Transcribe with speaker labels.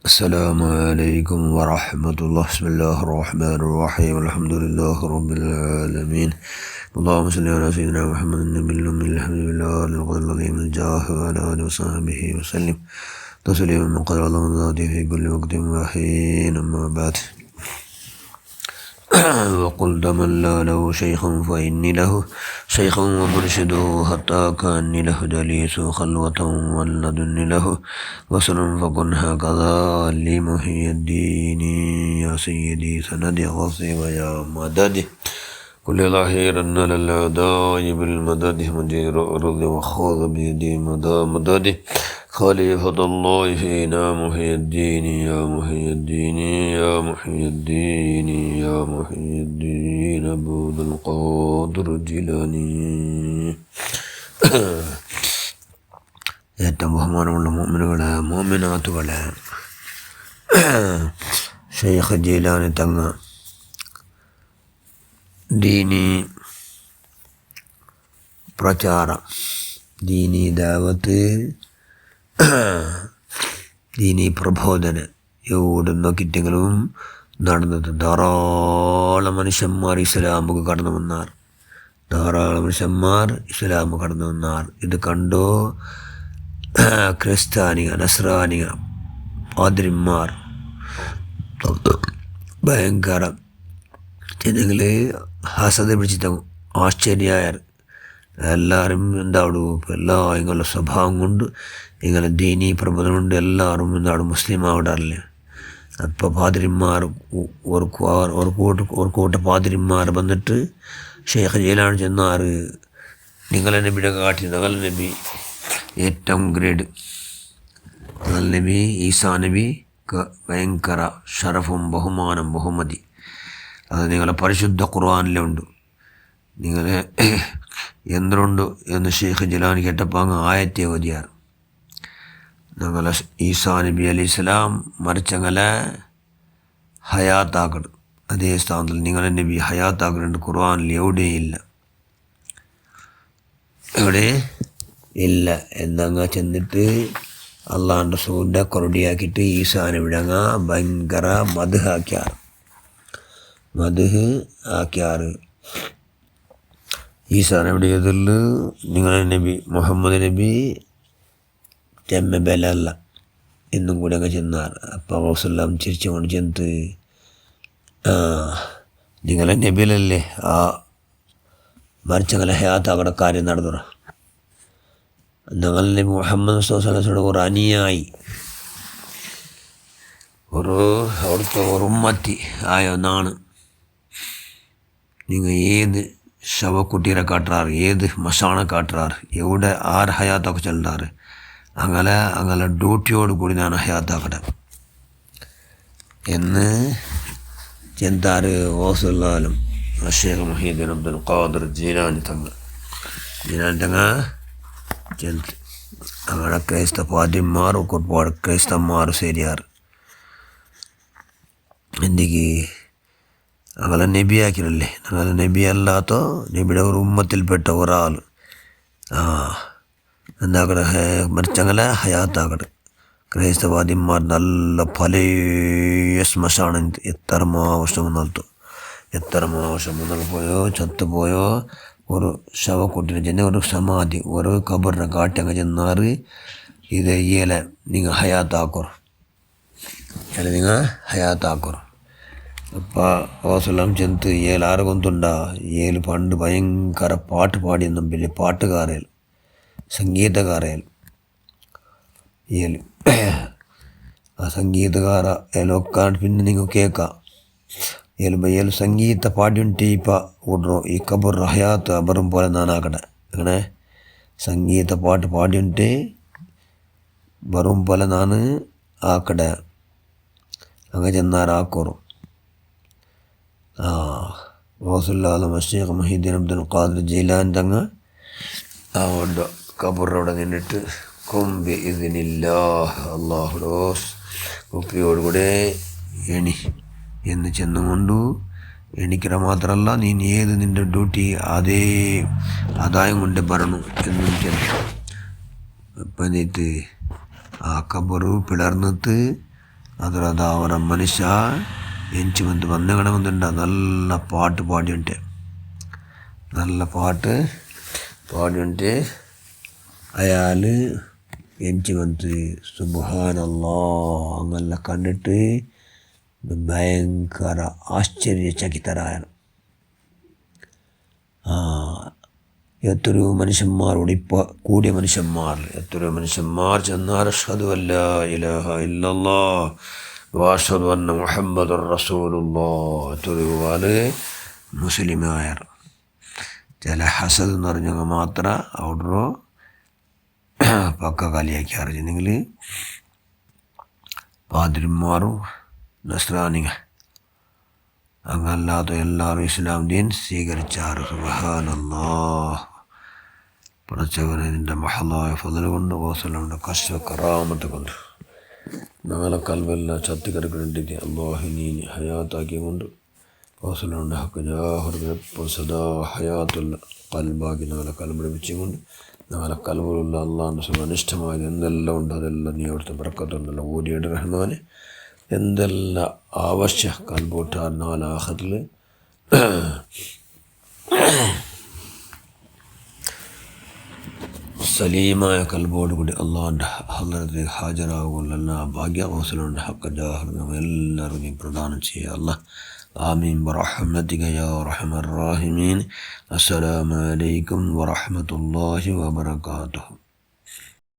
Speaker 1: السلام عليكم ورحمة الله. بسم الله الرحمن الرحيم. الحمد لله رب العالمين. اللهم صل على سيدنا محمد النبي الأمي الحبيب الله القدر العظيم الجاه وعلى آله وصحبه وسلم تسليما من قدر الله ذاته في كل وقت وحين. أما بعد وقل تملى له شيخا فإني له شيخا ومرشده حتى كأني له جليس خلوة ولدني له وصل فكن هكذا لمحي الدين يا سيدي سندي غصي ويا مددي كل ظهيرا على الأعداء بالمدد مجير أرض وخاض بيدي مدد خليفة الله فينا محي الدين يا محي الدين يا محي الدين يا محي الدين عبد القادر الجيلاني. ഏറ്റവും ബഹുമാനമുള്ള മുഅ്മിനുകളെ മുഅ്മിനാത്തുകളെ, ഷെയ്ഖ് ജീലാനി തങ്ങ ദീനി പ്രചാരം, ദീനി ദാവത്ത്, ദീനി പ്രബോധന എവിടെ നോക്കിയിട്ടെങ്കിലും നടന്നത്. ധാരാളം മനുഷ്യന്മാർ ഇസ്ലാമുക്ക് കടന്നു വന്നാർ. ഇത് കണ്ടോ ക്രിസ്ത്യാനിക നസ്രാനിക പാദ്രിമാർ ഭയങ്കര ജനങ്ങൾ ഹസത പിടിച്ചിട്ട് ആശ്ചര്യായർ. എല്ലാവരും എന്താവൂ ഇങ്ങനെ സ്വഭാവം കൊണ്ട് ഇങ്ങനെ ദീനീ പ്രബോധനം കൊണ്ട് എല്ലാവരും എന്താണ് മുസ്ലിം ആവിടാറില്ല. അപ്പോൾ പാതിരിമാർ ഒരു കൂട്ട പാതിരിമാർ വന്നിട്ട് ഷെയ്ഖ് ജീലാനി ചെന്നാറ്, നിങ്ങളെ നബിയുടെ കാട്ടി നഗൽ നബി ഏറ്റവും ഗ്രേഡ്, നഗൽ നബി ഈസാ നബി ഭയങ്കര ഷറഫും ബഹുമാനം ബഹുമതി, അത് നിങ്ങളെ പരിശുദ്ധ ഖുർആനിലുണ്ട്, നിങ്ങളെ എന്തുണ്ട് എന്ന് ഷെയ്ഖ് ജീലാനി കേട്ടപ്പോൾ അങ്ങ് ആയത്തെ ഓതിയാറ്. ഞങ്ങളെ ഈസാ നബി അലൈഹി സ്വലാം മറിച്ചങ്ങളെ ഹയാത്താക്കട്, അതേ സ്ഥാനത്തിൽ നിങ്ങളെ നബി ഹയാത്താക്കലുണ്ട്. ഖുർആനിൽ എവിടെയില്ല എന്നങ്ങ ചെന്നിട്ട് അള്ളാഹുൻ്റെ റസൂലിൻ്റെ കൊറടിയാക്കിയിട്ട് ഈസാ നബിയുടെ അങ്ങ് ഭയങ്കര മദ്ഹ് ആക്കിയാറ്. ഈസാ നബിയുടെ എതിരിൽ നിങ്ങളെ നബി മുഹമ്മദ് നബി ചെമ്മ ബലല്ല എന്നും കൂടി അങ്ങ് ചെന്നാർ. അപ്പോൾ റസൂലുള്ളാഹി ചിരിച്ചുകൊണ്ട് ചെന്ന്, നിങ്ങളെ നബിയിലല്ലേ ആ മരിച്ചങ്ങളെ ഹയാത്താക്കട കാര്യം നടന്നു. ഞങ്ങളുടെ നബി മുഹമ്മദ് സ്വല്ലല്ലാഹു ഒരു അനുയായി, അവിടുത്തെ ഒരു ഉമ്മത്തി ആയ ഒന്നാണ്. നിങ്ങൾ ഏത് ശവക്കുട്ടീരെ കാട്ടുറാറ്, ഏത് മശാണ കാട്ടുറാറ്, എവിടെ ആര് ഹയാത്തൊക്കെ ചെല്ലാറ്, അങ്ങനെ ഡ്യൂട്ടിയോട് കൂടി ഞാൻ ഹയാത്താക്കട്ടെ എന്ന് ചെന്താറ് ഓസുല്ലാലും ഷെയ്ഖ് മുഹീദ്ദീൻ അബ്ദുൽ ഖാദിർ ജീലാനി തങ്ങൾ ചെന്ന് അങ്ങനെ ക്രൈസ്തവ പാദ്യന്മാർ ഒരുപാട് ക്രൈസ്തവന്മാർ ശരിയാറ്. എന്തിക്ക് അങ്ങനെ നബിയാക്കിനല്ലേ, അങ്ങനെ നബി അല്ലാത്ത നബിയുടെ ഒരു ഉമ്മത്തിൽപ്പെട്ട ഒരാൾ എന്താക്കട്ടെ മരിച്ചങ്ങനെ ഹയാത്താക്കട്ടെ. ക്രൈസ്തവാദിന്മാർ നല്ല പല ശ്മശാനം എത്ര വർഷം പോയോ ചത്തുപോയോ ഒരു ശവക്കുട്ടിനെ ചെന്ന് ഒരു സമാധി ഒരു ഖബറിനെ കാട്ടി അങ്ങ് ചെന്നാറ്, ഇത് ഇയലെ നിങ്ങൾ ഹയാത്താക്കോർ. അപ്പോൾ റസൂലുള്ളാഹി ചെന്ന് ഏലാറ് കൊന്തുണ്ടാ ഏല് പണ്ട് ഭയങ്കര പാട്ട് പാടിയെന്നും വലിയ പാട്ടുകാരൽ സംഗീതകാരൽ ഏല് ആ സംഗീതകാര ഏലൊക്കെ പിന്നെ നിങ്ങൾ കേൾക്കാം. ഏല് സംഗീത പാടിയുണ്ട് ഇപ്പോൾ ഓടറോ ഈ കബർ ഹയാത്ത് അബറും പോലെ നാനാക്കട്ടെ. അങ്ങനെ സംഗീത പാട്ട് പാടിയുണ്ട് ബറും പോലെ നാണ് ആക്കടെ അങ്ങ് ചെന്നാറാക്കോറും. റസൂലുള്ളാഹി ഷെയ്ഖ് മുഹീദ്ദീൻ അബ്ദുൽ ഖാദിർ ജീലാനി തങ്ങ അതുകൊണ്ട് കബറവിടെ നിന്നിട്ട് കൊമ്പി ഇതിനില്ലാഹ് അള്ളാഹുലോസ് കുപ്പിയോടുകൂടെ എന്ന് ചെന്നുകൊണ്ടു എണിക്കണ മാത്രമല്ല, നീ ഏത് നിൻ്റെ ഡ്യൂട്ടി അതേ ആദായം കൊണ്ട് പറഞ്ഞു എന്നും ചെന്നു. അപ്പം എന്നിട്ട് ആ കബറ് പിളർന്നിട്ട് ಅದರದ ಅವರ ಮನುಷ್ಯ ಎಂಚು ಮಂದಿ ಬಂದಗಣ ಬಂದುಂಡ നല്ല പാട്ട് പാടിയുണ്ട് നല്ല പാട്ട് പാടിയുണ്ട് അയാൾ ಎಂಚು ಮಂದಿ സുബ്ഹാനല്ലാ അങ്ങെല്ലാം കണ്ടിട്ട് ഭയങ്കര ആശ്ചര്യചകിതരായാണ്. എത്രയോ മനുഷ്യന്മാരോട് ഇപ്പോൾ കൂടിയ എത്രയോ മനുഷ്യന്മാർ ചെന്നാൽ അഷ്ഹദു അല്ലാ ഇലാഹ ഇല്ലല്ലാഹ് വഅഷ്ഹദു അന്ന മുഹമ്മദുർ റസൂലുള്ളാഹ് എത്രയോ ആള് മുസ്ലിമായർ. ചില ഹസദ് എന്ന് പറഞ്ഞാൽ മാത്രം അവിടെ പക്ക കളിയാക്കി അറിഞ്ഞെങ്കിൽ പാതിരിമാരും നസ്രാനികൾ അങ്ങല്ലാതെ എല്ലാവരും ഇസ്ലാം ദീൻ സ്വീകരിച്ചാറ്. സുബ്ഹാനല്ലാഹ്. പടച്ചവനെ മഹലായ ഫضല് കൊണ്ട് റസൂലുള്ളാഹിയുടെ കശ്ഫ കറാമത്ത് കൊണ്ട് നാളെ കൽബെല്ലാം ചത്തി കിടക്കുന്നുണ്ട്. അല്ലാഹു നീ ഹയാത്താക്കി കൊണ്ട് റസൂലുള്ളാഹിയുടെ ഹക്ക് ജാഹുർ സദാ ഹയാത്തുള്ള കൽബാക്കി നാളെ കൽബിടിപ്പിച്ചുകൊണ്ട് നാളെ കൽബിലുള്ള അള്ളാഹുവിൻ്റെ അനിഷ്ടമായത് എന്തെല്ലാം ഉണ്ട് അതെല്ലാം നീ അവിടുത്തെ ബർക്കത്തുണ്ടല്ലോ ഓടിയുടെ റഹ്മാനെ. എന്തെല്ലാം ആവശ്യ കൽബോട്ടാൽ നാലാഹത്തിൽ സലീമായ കൽബോട് കൂടി അള്ളാഹുൻ്റെ ഹദ്റത്തിൽ ഹാജരാകുള്ള ഭാഗ്യ റസൂലുള്ളാഹിയുടെ ഹക്ക് ജാഹർ എല്ലാവരും നീ പ്രദാനം ചെയ്യുക അല്ലാഹ്. ആമീൻ ബിറഹ്മതിക യാ അർഹമർ റഹീമീൻ. അസ്സലാമു അലൈക്കും വറഹ്മത്തുള്ളാഹി വബറകാതുഹു.